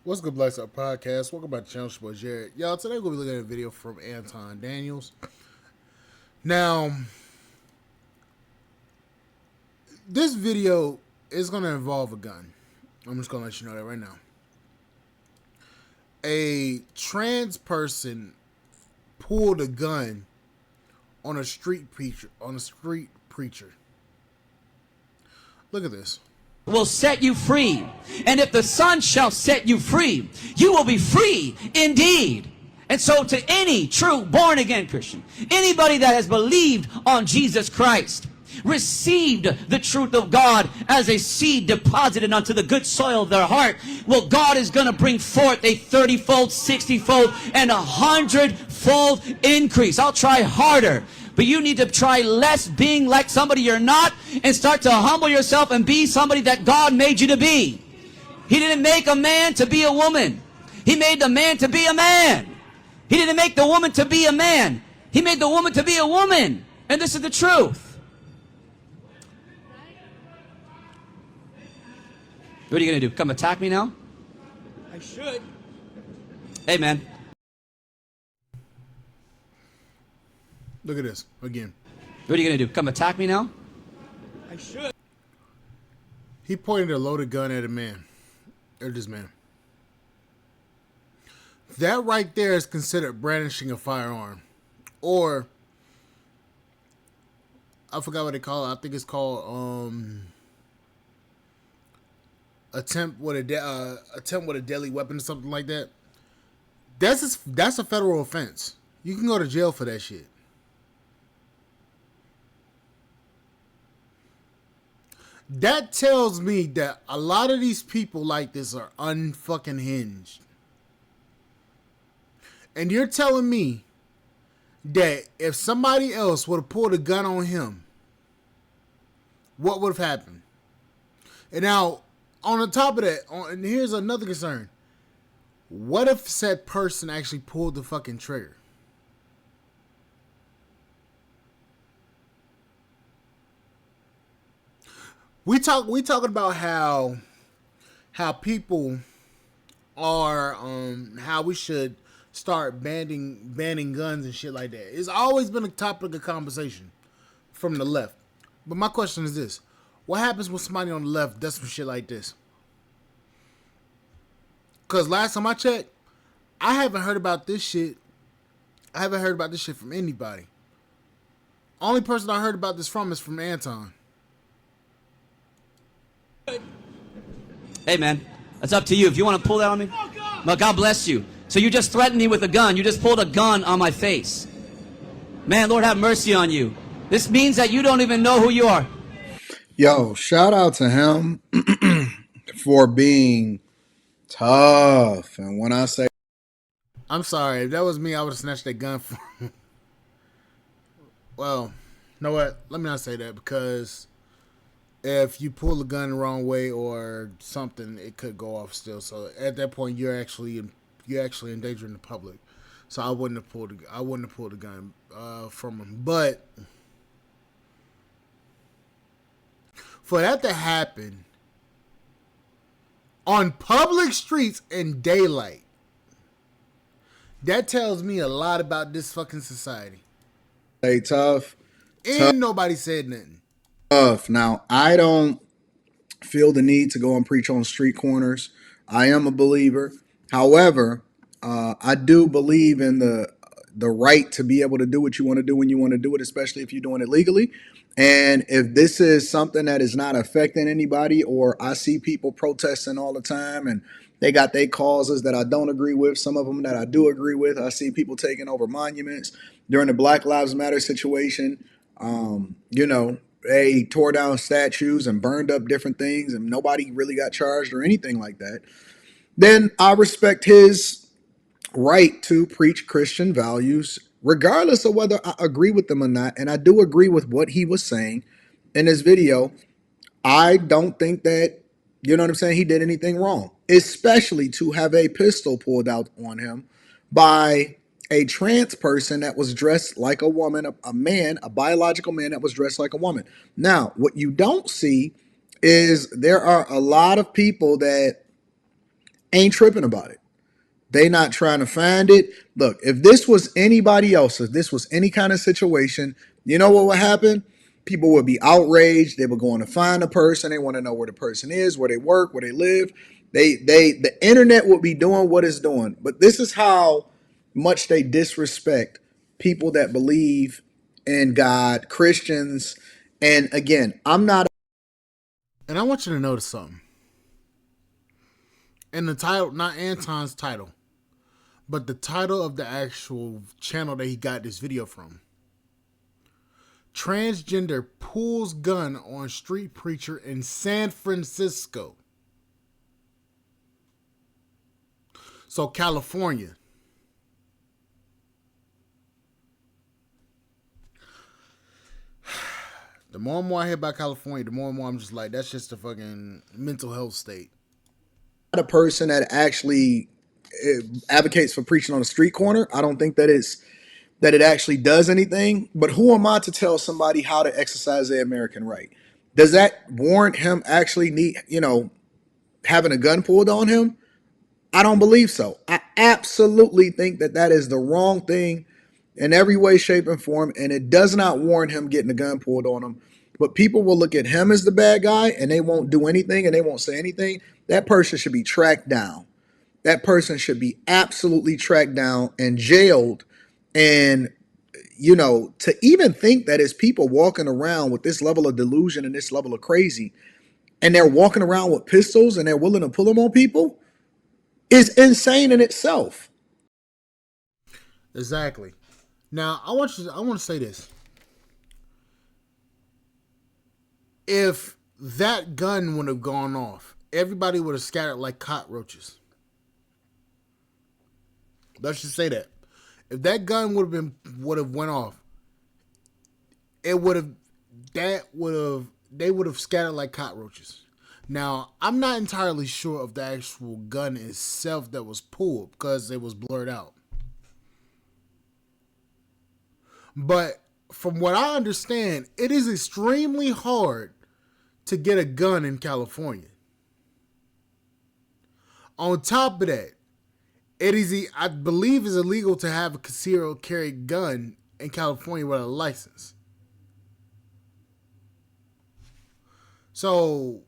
What's good, Blacks Up Podcast? Welcome back to the channel, it's your boy Jared. Y'all, today we're going to be looking at a video from Anton Daniels. Now, this video is going to involve a gun. I'm just going to let you know that right now. A trans person pulled a gun on a street preacher. Look at this. Will set you free. And if the Son shall set you free, you will be free indeed. And so to any true born-again Christian, anybody that has believed on Jesus Christ, received the truth of God as a seed deposited onto the good soil of their heart, well, God is going to bring forth a 30-fold, 60-fold, and 100-fold increase. I'll try harder. But you need to try less being like somebody you're not and start to humble yourself and be somebody that God made you to be. He didn't make a man to be a woman. He made the man to be a man. He didn't make the woman to be a man. He made the woman to be a woman. And this is the truth. What are you going to do? Come attack me now? I should. Hey, man. Look at this again. What are you going to do? Come attack me now? I should. He pointed a loaded gun at a man. Or this man. That right there is considered brandishing a firearm. Or, I forgot what they call it. I think it's called attempt with a deadly weapon or something like that. That's a federal offense. You can go to jail for that shit. That tells me that a lot of these people like this are unfucking hinged. And you're telling me that if somebody else would have pulled a gun on him, what would have happened? And now, on the top of that, and here's another concern. What if said person actually pulled the fucking trigger? We talking about how people are how we should start banning guns and shit like that. It's always been a topic of conversation from the left. But my question is this: what happens when somebody on the left does some shit like this? Cause last time I checked, I haven't heard about this shit. I haven't heard about this shit from anybody. Only person I heard about this from is from Anton. Hey, man, it's up to you. If you want to pull that on me, well, God bless you. So you just threatened me with a gun. You just pulled a gun on my face. Man, Lord have mercy on you. This means that you don't even know who you are. Yo, shout out to him for being tough. And when I say, I'm sorry, if that was me, I would have snatched that gun from him. Well, you know what? Let me not say that, because if you pull the gun the wrong way or something, it could go off still. So at that point, you're actually endangering the public. So I wouldn't have pulled the gun from him. But for that to happen on public streets in daylight, that tells me a lot about this fucking society. hey, tough. Ain't nobody said nothing. Now, I don't feel the need to go and preach on street corners. I am a believer. However, I do believe in the right to be able to do what you want to do when you want to do it, especially if you're doing it legally. And if this is something that is not affecting anybody, or I see people protesting all the time and they got their causes that I don't agree with, some of them that I do agree with. I see people taking over monuments during the Black Lives Matter situation. They tore down statues and burned up different things, and nobody really got charged or anything like that. Then I respect his right to preach Christian values, regardless of whether I agree with them or not. And I do agree with what he was saying in this video. I don't think that, you know what I'm saying, he did anything wrong, especially to have a pistol pulled out on him by a trans person that was dressed like a woman, a man, a biological man that was dressed like a woman. Now, what you don't see is there are a lot of people that ain't tripping about it. They not trying to find it. Look, if this was anybody else, if this was any kind of situation, you know what would happen? People would be outraged. They were going to find a person. They want to know where the person is, where they work, where they live. The internet would be doing what it's doing. But this is how much they disrespect people that believe in God, Christians. And again, I'm not. And I want you to notice something. In the title, not Anton's title, but the title of the actual channel that he got this video from. Transgender pulls gun on street preacher in San Francisco. So California. The more and more I hear about California, the more and more I'm just like, that's just a fucking mental health state. A person that actually advocates for preaching on the street corner. I don't think that it actually does anything. But who am I to tell somebody how to exercise their American right? Does that warrant him actually having a gun pulled on him? I don't believe so. I absolutely think that that is the wrong thing in every way, shape, and form, and it does not warrant him getting a gun pulled on him. But people will look at him as the bad guy, and they won't do anything, and they won't say anything. That person should be tracked down. That person should be absolutely tracked down and jailed. And, to even think that it's people walking around with this level of delusion and this level of crazy, and they're walking around with pistols and they're willing to pull them on people is insane in itself. Exactly. Now, I want to say this. If that gun would have gone off, everybody would have scattered like cockroaches. Let's just say that. If that gun would have went off, they would have scattered like cockroaches. Now, I'm not entirely sure of the actual gun itself that was pulled because it was blurred out. But from what I understand, it is extremely hard to get a gun in California. On top of that, I believe it's illegal to have a concealed carry gun in California without a license. So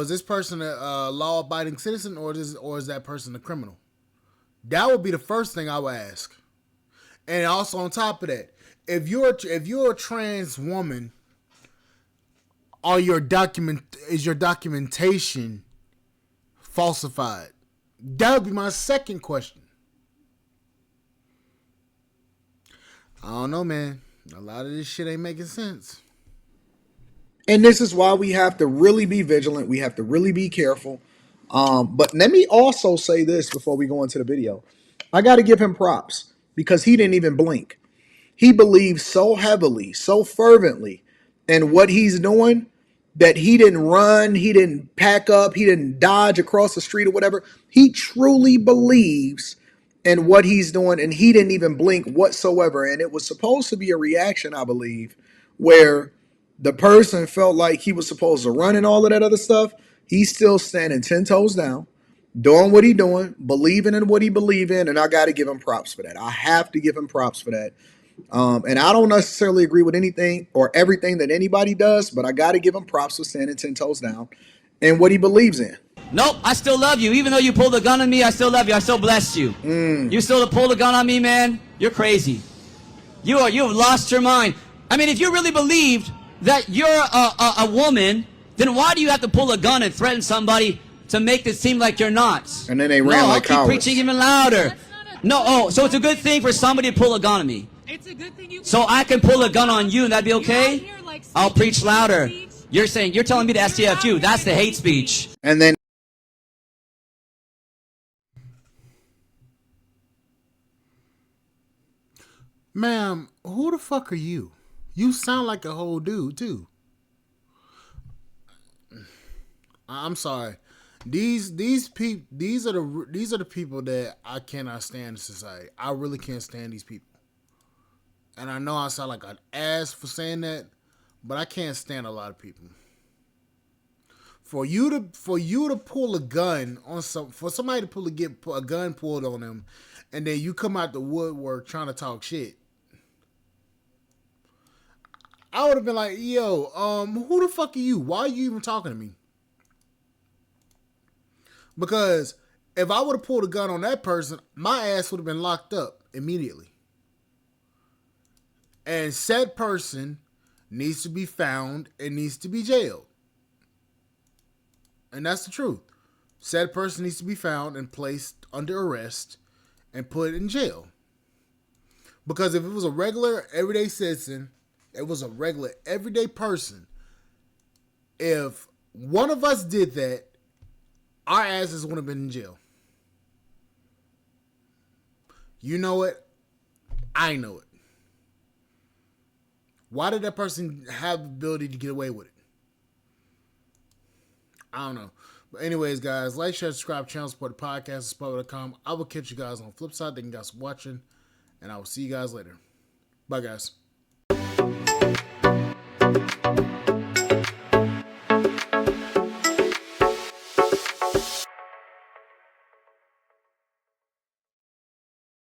is this person a law-abiding citizen, or is that person a criminal? That would be the first thing I would ask. And also on top of that, if you're a trans woman, is your documentation falsified? That would be my second question. I don't know, man. A lot of this shit ain't making sense. And this is why we have to really be vigilant. We have to really be careful. But let me also say this before we go into the video. I got to give him props because he didn't even blink. He believes so heavily, so fervently in what he's doing that he didn't run, he didn't pack up, he didn't dodge across the street or whatever. He truly believes in what he's doing, and he didn't even blink whatsoever. And it was supposed to be a reaction, I believe, where the person felt like he was supposed to run and all of that other stuff. He's still standing 10 toes down, doing what he's doing, believing in what he believes in, and I got to give him props for that. I have to give him props for that. And I don't necessarily agree with anything or everything that anybody does, but I got to give him props for standing 10 toes down and what he believes in. Nope, I still love you. Even though you pulled a gun on me, I still love you. I still bless you. You still pulled a gun on me, man? You're crazy. You have lost your mind. I mean, if you really believed that you're a woman, then why do you have to pull a gun and threaten somebody to make it seem like you're not? And then they ran like I'll cowards. keep preaching even louder. So it's a good thing for somebody to pull a gun on me. It's a good thing you. So I can pull a gun on you and that'd be okay? Here, like, I'll preach louder. speech. You're telling me to STFU. That's the hate speech. And then Ma'am, who the fuck are you? You sound like a whole dude too. I'm sorry. These are the people that I cannot stand in society. I really can't stand these people. And I know I sound like an ass for saying that, but I can't stand a lot of people. For you to pull a gun on for somebody to get a gun pulled on them, and then you come out the woodwork trying to talk shit. I would have been like, yo, who the fuck are you? Why are you even talking to me? Because if I would have pulled a gun on that person, my ass would have been locked up immediately. And said person needs to be found and needs to be jailed. And that's the truth. Said person needs to be found and placed under arrest and put in jail. Because if it was a regular everyday citizen, it was a regular everyday person, if one of us did that, our asses would have been in jail. You know it. I know it. Why did that person have the ability to get away with it? I don't know. But anyways, guys, like, share, subscribe, channel, support the podcast, support.com. I will catch you guys on the flip side. Thank you guys for watching, and I will see you guys later. Bye, guys.